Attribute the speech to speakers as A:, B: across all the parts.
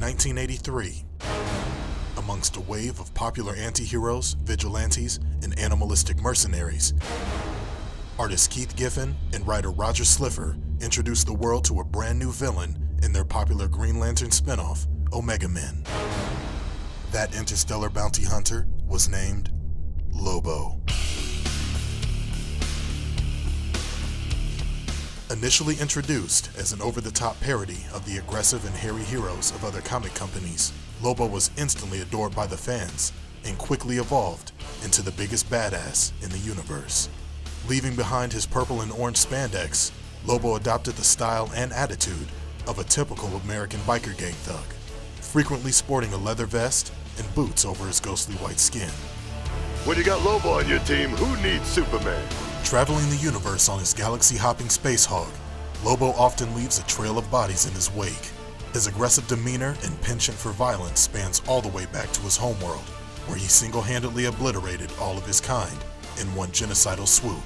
A: 1983. Amongst a wave of popular anti-heroes, vigilantes, and animalistic mercenaries, artist Keith Giffen and writer Roger Slifer introduced the world to a brand new villain in their popular Green Lantern spin-off, Omega Men. That interstellar bounty hunter was named Lobo. Initially introduced as an over-the-top parody of the aggressive and hairy heroes of other comic companies, Lobo was instantly adored by the fans and quickly evolved into the biggest badass in the universe. Leaving behind his purple and orange spandex, Lobo adopted the style and attitude of a typical American biker gang thug, frequently sporting a leather vest and boots over his ghostly white skin.
B: When you got Lobo on your team, who needs Superman?
A: Traveling the universe on his galaxy-hopping space hog, Lobo often leaves a trail of bodies in his wake. His aggressive demeanor and penchant for violence spans all the way back to his homeworld, where he single-handedly obliterated all of his kind in one genocidal swoop.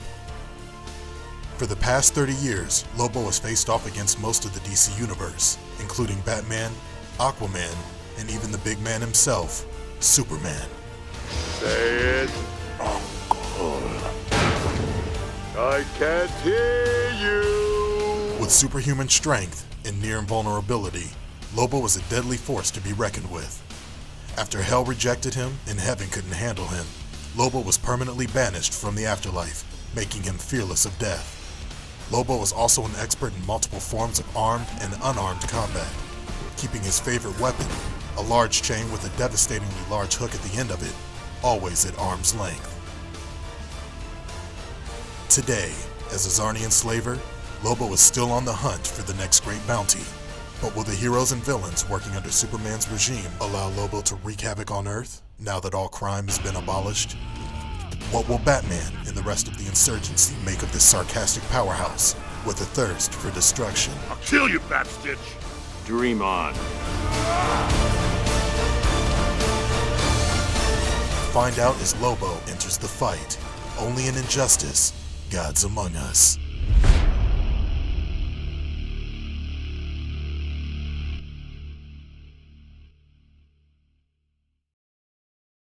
A: For the past 30 years, Lobo has faced off against most of the DC universe, including Batman, Aquaman, and even the big man himself, Superman.
B: Say it. I can't hear you.
A: With superhuman strength and near invulnerability, Lobo was a deadly force to be reckoned with. After hell rejected him and heaven couldn't handle him, Lobo was permanently banished from the afterlife, making him fearless of death. Lobo was also an expert in multiple forms of armed and unarmed combat, keeping his favorite weapon, a large chain with a devastatingly large hook at the end of it, always at arm's length. Today, as a Zarnian slaver, Lobo is still on the hunt for the next great bounty. But will the heroes and villains working under Superman's regime allow Lobo to wreak havoc on Earth, now that all crime has been abolished? What will Batman and the rest of the insurgency make of this sarcastic powerhouse with a thirst for destruction?
B: I'll kill you, Batstitch.
C: Dream on.
A: Find out as Lobo enters the fight, only in Injustice, Gods Among Us.